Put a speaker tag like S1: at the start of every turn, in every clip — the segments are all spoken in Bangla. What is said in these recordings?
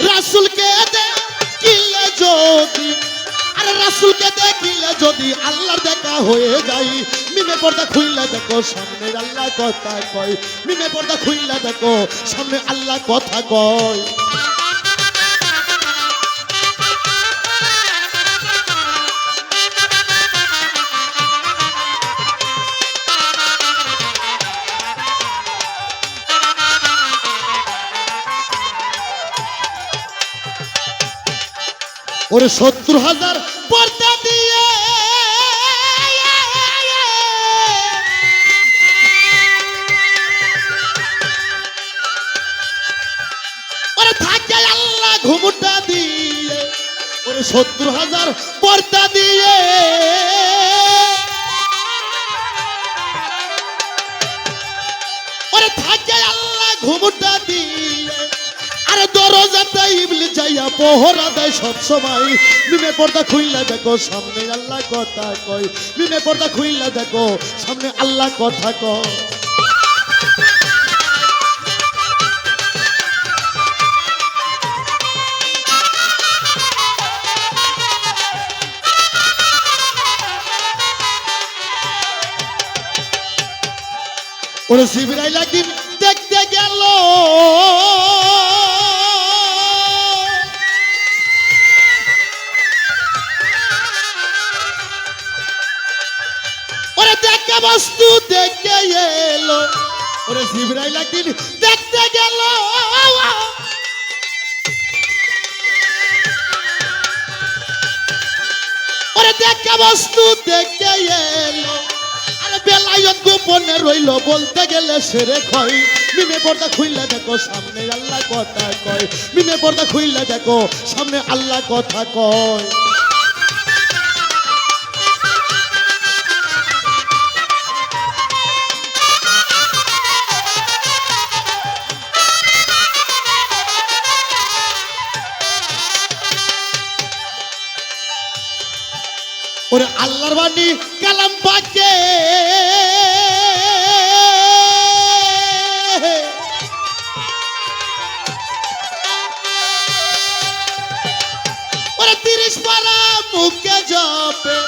S1: রাসূলকে দেখিলে যদি, আরে রাসূলকে দেখিলে যদি আল্লাহর দেখা হয়ে যায়, মিমে পর্দা খুইলা দেখো সামনে আল্লাহ কথা কয়, মিমে পর্দা খুইলা দেখো সামনে আল্লাহ কথা কয়। ওরে ৭০,০০০ পর্দা দিয়ে ওরে থাকে আল্লাহ ঘুমটা দিয়ে, ওরে ৭০,০০০ পর্দা দিয়ে ওরে থাকে আল্লাহ ঘুমটা দিয়ে, আরে দরজাতে ইবলিস যাইয়া পহরা দেয় সব সময়। মিমে পর্দা খুইলা দেখো সামনে আল্লাহ কথা কয়, মিমে পর্দা খুইলা দেখো সামনে আল্লাহ কথা কয়। ওরে জিবরাইল একদিন দেখতে গেল, ওরে দেখে বস্তু দেখে এলো, ওরে জিবরাইল একদিন দেখতে গেল, ওরে দেখে বস্তু দেখে এলো, আরে বেলায়ত গোপনে রইল বলতে গেলে সেরে খয়। মিমে পর্দা খুইলা দেখো সামনে আল্লাহ কথা কয়, মিমে পর্দা খুইলা দেখো সামনে আল্লাহ কথা কয়। ওরে আল্লাহর বাণী কালাম পাকে ওরে ৩০ পারা মুখে জপে,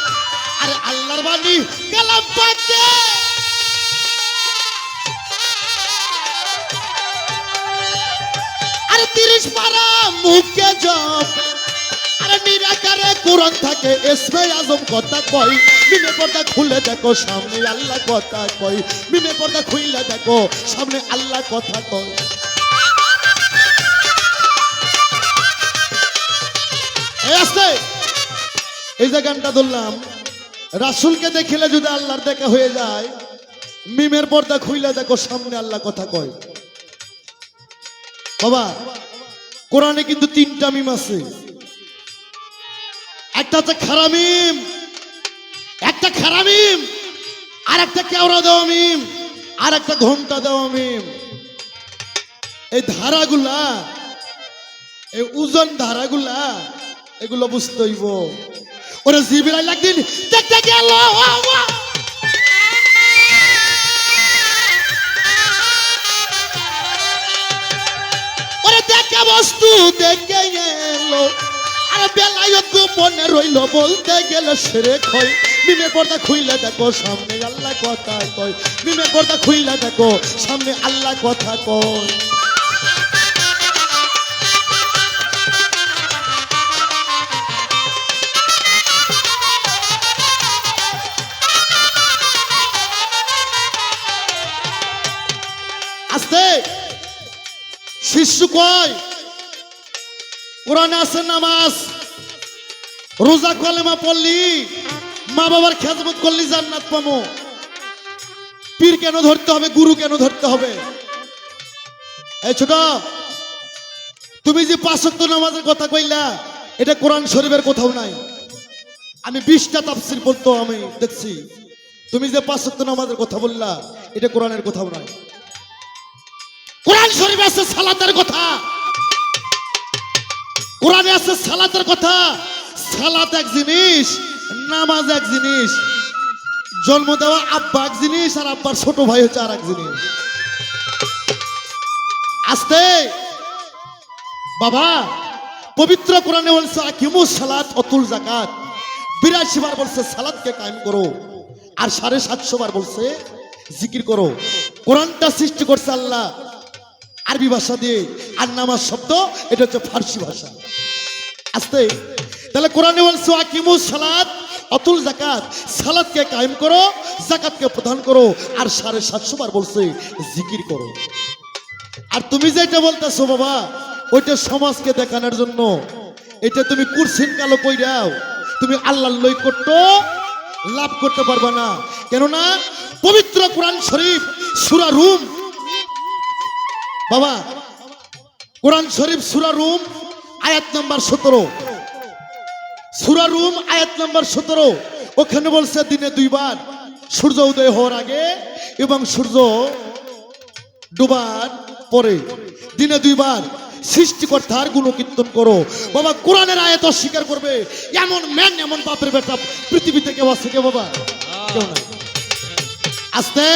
S1: আরে আল্লাহর বাণী কালাম পাকে আরে ৩০ পারা মুখে জপে, আরে নিরাকারে কোরআন থাকে ইসমে আজম কথা কয়। মিমে পর্দা খুলে দেখো সামনে আল্লাহ কথা কয়, মিমে পর্দা খুইলা দেখো সামনে আল্লাহ কথা কয়। এই যে গানটা ধরলাম, রাসূলকে দেখিলে যদি আল্লাহর দেখা হয়ে যায়, মিমের পর্দা খুইলা দেখো সামনে আল্লাহ কথা কয়। বাবা কোরআনে কিন্তু ৩টা মিম আছে, একটা হচ্ছে খারা মিম, একটা খারা মিম, আর একটা কেওড়া দেওয়া মিম, আর একটা ঘন্টা দেওয়া মিম। এই ধারাগুলা, এই ওজন ধারাগুলা, এগুলো বুঝতে হইব। ওরে জিবরাইল একদিন দেখতে গেল, ওরে দেখে বস্তু দেখে এলো, আরে বেলায়ত গোপনে রইল বলতে গেলে সেরে খয়। মিমে পর্দা খুইলা দেখো সামনে আল্লাহ কথা কয়, মিমে পর্দা খুইলা দেখো সামনে আল্লাহ কথা কয়। আস্তে শিশু কয় কোরআনে আছে নামাজ রোজা কলেমা পড়লি মা বাবার খেদমত করলি জান্নাত পাবো। পীর কেন ধরতে হবে, গুরু কেন ধরতে হবে? এই ছোট, তুমি যে ৫ ওয়াক্ত নামাজের কথা কইলা, এটা কোরআন শরীফের কোথাও নাই। আমি ২০টা তাফসীর পড়তো আমি দেখছি। তুমি যে ৫ ওয়াক্ত নামাজের কথা বললা, এটা কোরআনের কোথাও নাই। কোরআন শরীফে আছে সালাতের কথা, কোরআনে আছে সালাতের কথা। সালাত এক জিনিস, নামাজ এক জিনিস। জন্ম দেওয়া আব্বা এক জিনিস, আর আব্বার ছোট ভাই হচ্ছে আর এক জিনিস। আস্তে বাবা পবিত্র কোরআনে বলছে আকিমুস সালাত অতুল যাকাত, 82 বার বলছে সালাতকে কায়েম করো, আর 750 বার বলছে জিকির করো। কোরআনটা সৃষ্টি করছে আল্লাহ আরবি ভাষা দিয়ে, আর নামাজ শব্দ এটা হচ্ছে ফার্সি ভাষা। আস্তে তাহলে কোরআনে বলছে আকিমুস সালাত অতুল যাকাত, সালাতকে কায়েম করো, যাকাতকে প্রদান করো, আর 750 বার বলছে জিকির করো। আর তুমি যেটা বলতেছো বাবা ওইটা সমাজকে দেখানোর জন্য, এটা তুমি কুরসিন কালো কইরাও তুমি আল্লাহর নৈকট্য লাভ করতে পারবে না। কেননা পবিত্র কোরআন শরীফ সূরা রুম, বাবা কোরআন শরীফ সূরা রুম আয়াত নাম্বার 17, সূরা রুম আয়াত নাম্বার 17, ওখানে বলছে দিনে 2 বার সূর্য উদয় হওয়ার আগে এবং সূর্য ডুবার পরে, দিনে 2 বার সৃষ্টিকর্তার গুণকীর্তন করো। বাবা কোরআনের আয়াত অস্বীকার করবে এমন ম্যান এমন বাপের বেটা পৃথিবীতে কেউ আছে কে বাবা? কেউ নাই। আস্তে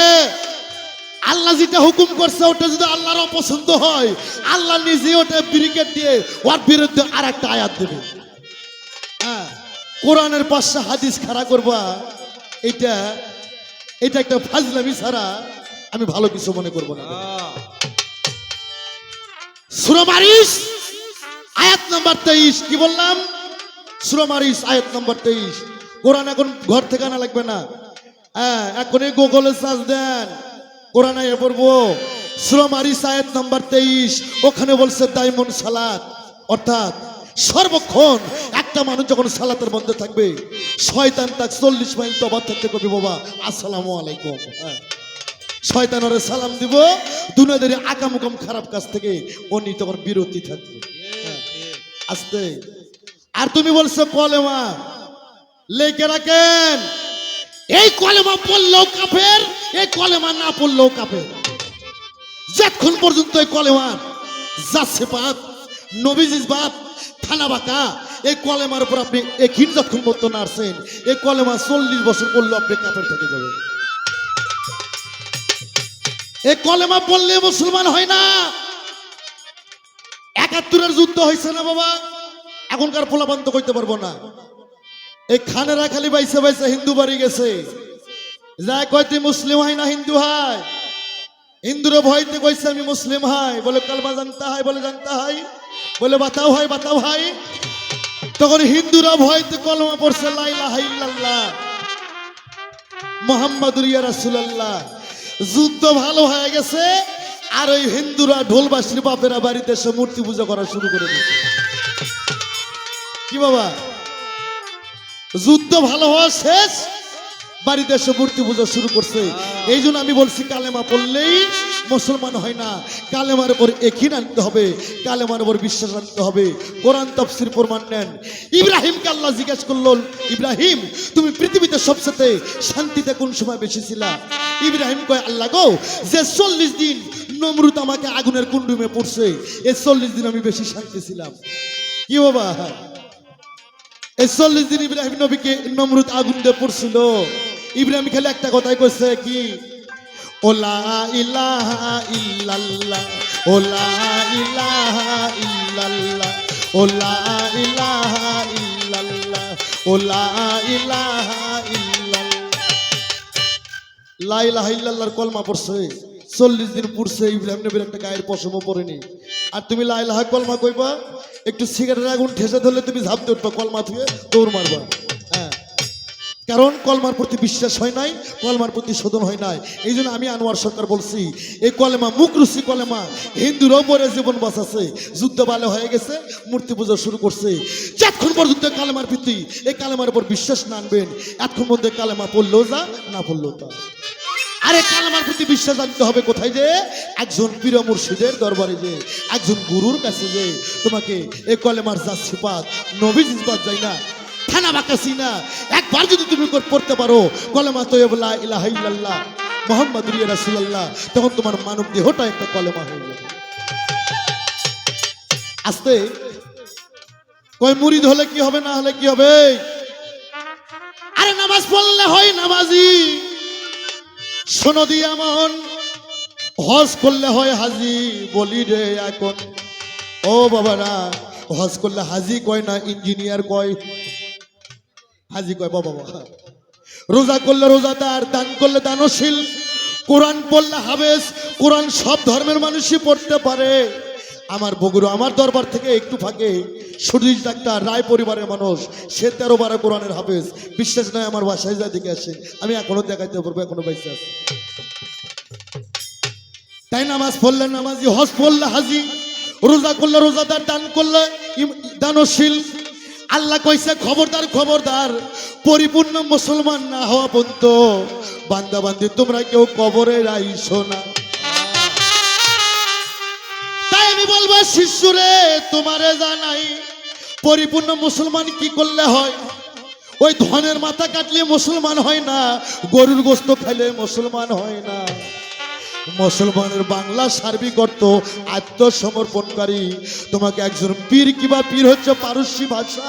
S1: আল্লাহ যেটা হুকুম করছে ওটা যদি আল্লাহর অপছন্দ হয়, আল্লাহ নিজে ওটা ব্রিকেট দিয়ে ওর বিরুদ্ধে আর একটা আয়াত দেবে। হ্যাঁ, কোরআনের পাশে হাদিস খাড়া করবা, এটা একটা ফাজলামি ছাড়া আমি ভালো কিছু মনে করবো না। সূরা মারিস আয়াত নাম্বার 23, কি বললাম? সূরা মারিস আয়াত নাম্বার 23। কোরআন এখন ঘর থেকে আনা লাগবে না, হ্যাঁ এখনই গুগলে সার্চ দেন, কোরআন আয়ে পড়বো। সূরা মারিস আয়াত নাম্বার 23, ওখানে বলছে দাইমুন সালাত, অর্থাৎ সর্বক্ষণ একটা মানুষ যখন সালাতের মধ্যে থাকবে শয়তান তাক 40 মাইল তওবা থাকতে কবি বাবা আসসালামু আলাইকুম, হ্যাঁ শয়তানরে সালাম দিব, দুনিয়াদারি আকামুকাম খারাপ কাজ থেকে উনি তখন বিরতি থাকবে। আস্তে আর তুমি বলছো কলেমা লেখে রাখেন, এই কলেমা পড়লেও কাফের, এই কলেমা না পড়লেও কাফের। যতক্ষণ পর্যন্ত এই কলেমার যাচ্ছে বাপ নবীজির বাপ থানা বাঁকা, এই কলেমার উপর আপনি এখিন যতক্ষণ পর্যন্ত না আসছেন, এই কলেমা 40 বছর পড়লেও আপনি কাফের থেকে যাবেন। এই কলেমা পড়লে মুসলমান হয় না। 71-এর যুদ্ধ হয়েছে না বাবা, এখনকার পোলাপান তো কইতে পারবো না। এই খানেরা খালি বাইসে বাইসে হিন্দু বাড়ি গেছে, যা কয়তে মুসলিম হয় না হিন্দু হয়। হিন্দুরে ভয়তে কইছে আমি মুসলিম হয়, বলে কালমা জানতা হয়, বলে জানতা হয়, বলে বাতাও হয় বাতাও হয়। তখন হিন্দুরা ভয়তে কলমা পড়ছে লা ইলাহা ইল্লাল্লাহ মুহাম্মাদুর ইয়া রাসূলুল্লাহ। যুদ্ধ ভালো হয়ে গেছে, আর ওই হিন্দুরা ঢোলবাসীর বাপেরা বাড়িতে এসে মূর্তি পূজা করা শুরু করে দিয়েছে। কি বাবা, যুদ্ধ ভালো হওয়া শেষ, বাড়িতে এসে মূর্তি পূজা শুরু করছে। এই জন্য আমি বলছি কালেমা পড়লেই মুসলমান হয় না, কালেমার উপর একিন আনতে হবে, কালেমার উপর বিশ্বাস আনতে হবে। কোরআন তাফসীর প্রমাণ নেন। ইব্রাহিমকে আল্লাহ জিজ্ঞেস করলো, ইব্রাহিম তুমি পৃথিবীতে সবচেয়ে শান্তিতে কোন সময় বেশি ছিলা? ইব্রাহিম কয় আল্লাহ গো, যে 40 দিন নমরুদ আমাকে আগুনের কুণ্ডুমে পড়ছে, এই 40 দিন আমি বেশি শান্তি ছিলাম। কি বাবা, এই 40 দিন ইব্রাহিম নবীকে নমরুদ আগুন দিয়ে পড়ছিল। ইব্রাহিম খালি একটা কথাই কইছে, কি ওলা ইলাহা ইল্লাল্লাহ, ওলা ইলাহা ইল্লাল্লাহ, ওলা ইলাহা ইল্লাল্লাহ, ওলা ইলাহা ইল্লাল্লাহ। লা ইলাহা ইল্লাল্লাহর কলমা পড়ছে, 40 দিন পড়ছে। ইব্রাহিম নবীর একটা গায়ের পশমও পড়েনি। আর তুমি লা ইলাহা কলমা কইবা, একটু সিগারেটের আগুন ঠেসে ধরলে তুমি ঝাঁপতে উঠবা, কলমা থুয়ে দৌড় মারবা। হ্যাঁ, কারণ কলমার প্রতি বিশ্বাস হয় নাই, কলমার প্রতি শোধন হয় নাই। এই জন্য আমি আনোয়ার সরকার বলছি, এই কলেমা মুখরুচি কলেমা, হিন্দুরাও পরে জীবন বাঁচাছে। যুদ্ধ ভালো হয়ে গেছে, মূর্তি পূজা শুরু করছে। যতক্ষণ পর্যন্ত কালেমার প্রতি, এই কালেমার উপর বিশ্বাস না আনবেন, এতক্ষণ মধ্যে কালেমা পড়লেও যা, না পড়লেও তা। আরে কালেমার প্রতি বিশ্বাস আনতে হবে কোথায়? যে একজন পীর মুর্শিদের দরবারে, যে একজন গুরুর কাছে, যে তোমাকে এই কলেমার যা সিফাত নবী সিফাত যায় না, থানা বাকাসি না, একবার যদি তুমি পড়তে পারো কলেমা তৈয়ব লা ইলাহা ইল্লাল্লাহ মুহাম্মাদুর রাসূলুল্লাহ, তখন তোমার মানব দেহটা একটা কলেমা হয়ে যাবে। আস্তে কয় মুরিদ হলে কি হবে, না হলে কি হবে? আরে নামাজ পড়লে হয় নামাজি, শোনো দিয়া মন, হজ করলে হয় হাজি। বলি রে এখন ও বাবারা, হজ করলে হাজি কয় না ইঞ্জিনিয়ার কয়? হাজি কয় বাবা। রোজা করলে রোজাদার, দান করলে দানশীল, কোরআন পড়লে হাফেজ। কোরআন সব ধর্মের মানুষই পড়তে পারে। আমার বগুড়া, আমার দরবার থেকে একটু ফাঁকে সুরজিৎ ডাক্তার রায় পরিবারের মানুষ, সে 13 বারে কোরআনের হাফেজ। বিশ্বাস নয় আমার বাসায় যা দিকে আসে, আমি এখনো দেখাইতে পারবো, এখনো বেঁচে আছে। তাই নামাজ পড়লে নামাজি, হজ পড়লে হাজি, রোজা করলে রোজাদার, দান করলে দানশীল। আল্লাহ কইছে খবরদার খবরদার, পরিপূর্ণ মুসলমান না হওয়া পর্যন্ত বান্দা বান্দি তোমরা কেউ কবরে আইসো না। তাই আমি বলবো শিশুরে তোমারে জানাই, পরিপূর্ণ মুসলমান কি করলে হয়? ওই ধনের মাথা কাটলে মুসলমান হয় না, গরুর গোস্ত খাইলে মুসলমান হয় না। মুসলমানের বাংলা সার্বিক অর্থ আত্মসমর্পণকারী। তোমাকে একজন পীর, কিবা পীর হচ্ছে পারস্যি ভাষা,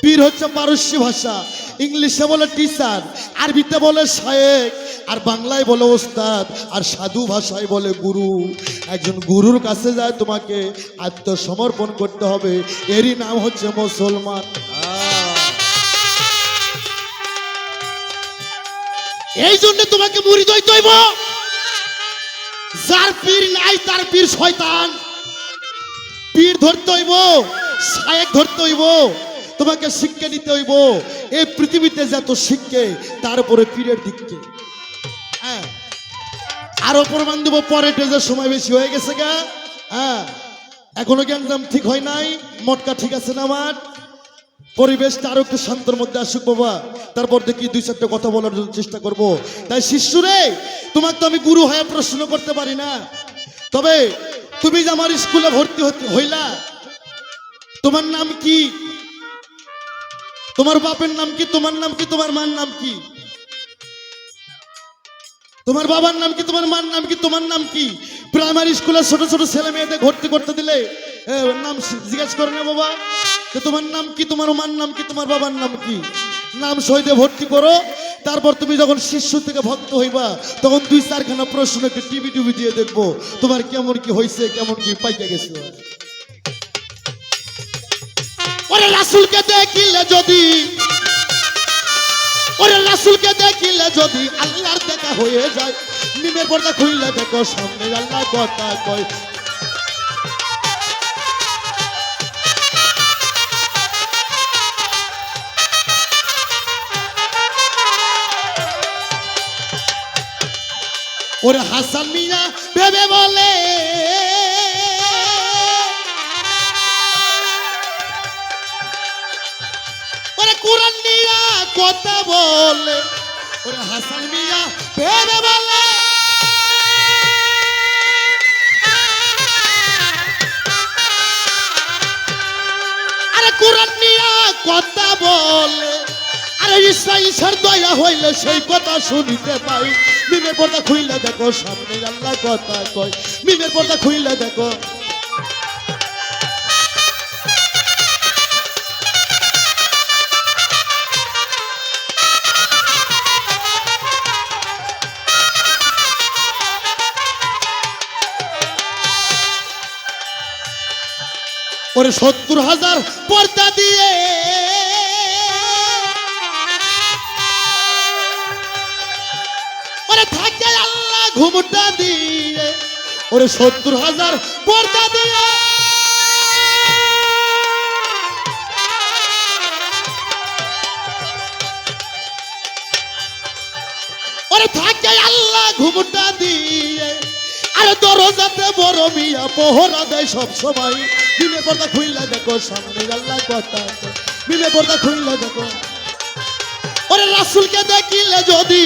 S1: পীর হচ্ছে পারস্যি ভাষা। ইংলিশে বলে টিচার, আরবিতে বলে শায়েক, আর বাংলায় বলে ওস্তাদ, আর সাধু ভাষায় বলে গুরু। একজন গুরুর কাছে যায় তোমাকে আত্মসমর্পণ করতে হবে, এরই নাম হচ্ছে মুসলমান। এই জন্য তোমাকে মুরিদ হইতে হইব। যার পীর নাই তার পীর শয়তান। পীর ধরতে হইব, শায়েক ধরতে হইব, তোমাকে শিক্ষা নিতে হইব। এই পৃথিবীতে যত শিক্ষে তার উপরে পীরের দিককে। হ্যাঁ, আরো প্রমাণ দেবো পরে, টেজের সময় বেশি হয়ে গেছে গা। হ্যাঁ, এখনো জ্ঞানদাম ঠিক হয় নাই, মটকা ঠিক আছে না আমার? পরিবেশটা আরো একটু শান্তর মধ্যে আসুক বাবা, তারপর দেখি 2-4টা কথা বলার জন্য চেষ্টা করব। তাই শিষ্যরে, তোমাকে তো আমি গুরু হয়ে প্রশ্ন করতে পারি না, তবে তুমি যে আমার স্কুলে ভর্তি হইলা, তোমার নাম কি? তোমার বাপের নাম কি? তোমার নাম কি? তোমার মার নাম কি? তোমার বাবার নাম কি? তোমার মার নাম কি? তোমার নাম কি? প্রাইমারি স্কুলে ছোট ছোট ছেলে মেয়েদের ভর্তি করতে দিলে নাম জিজ্ঞাসা করে না বাবা, তোমার নাম কি? তোমার মার নাম কি? তোমার বাবার নাম কি? নাম সহিতে ভর্তি করো। তারপর তুমি যখন শিষ্য থেকে ভক্ত হইবা, তখন 2-4খানা প্রশ্ন একটু টিভি দিয়ে দেখবো তোমার কেমন কি হয়েছে, কেমন কি পাইকা গেছে। ওরে রাসূলকে দেখিলে যদি, ওরে রাসূলকে দেখিলে যদি আল্লাহর দেখা হয়ে যায়, মিমের পর্দা খুইলে দেখো সামনে আল্লাহ কথা কয়। ওরে হাসান মিয়া ভেবে বলে, ওরে কোরআন নিয়া কথা বলে। ওরে হাসান মিয়া ভেবে বলে, আরে কোরআন নিয়া কথা বলে, আরে ঈশার দয়া হইলে সেই কথা শুনিতে পাই। মিমের পর্দা খুইলে দেখো সামনে আল্লাহ কথা কয়। মিমের পর্দা খুইলে দেখো। ওরে 70,000 পর্দা দিয়ে ওরে থাকে আল্লাহ ঘুমটা দিয়ে। ওরে 70,000 পর্দা দিয়ে ওরে থাকে আল্লাহ ঘুমটা দিয়ে। আরে দরজাতে বড় মিয়া পহরা দেয় সব সময়। মিমে পর্দা খুইলা দেখো সামনে আল্লাহ কথা। মিমে পর্দা খুইলা দেখো। ওরে রাসূলকে দেখিলে যদি,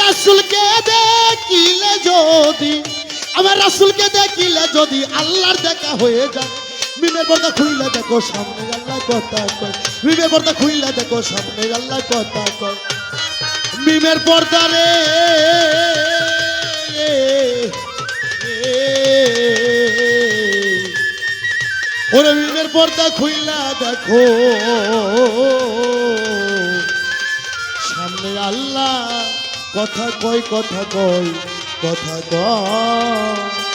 S1: রাসূলকে দেখিলে যদি, আমার রাসূলকে দেখিলে যদি আল্লাহর দেখা হয়ে যায়। মিমের পর্দা খুইলা দেখো সামনে আল্লাহ কথা কয়। মিমের পর্দা খুইলা দেখো সামনে আল্লাহ কথা কয়। মিমের পর্দা রে, ওরে মিমের পর্দা খুইলা দেখো সামনে আল্লাহ কথা কয়, কথা কয়, কথা কয়।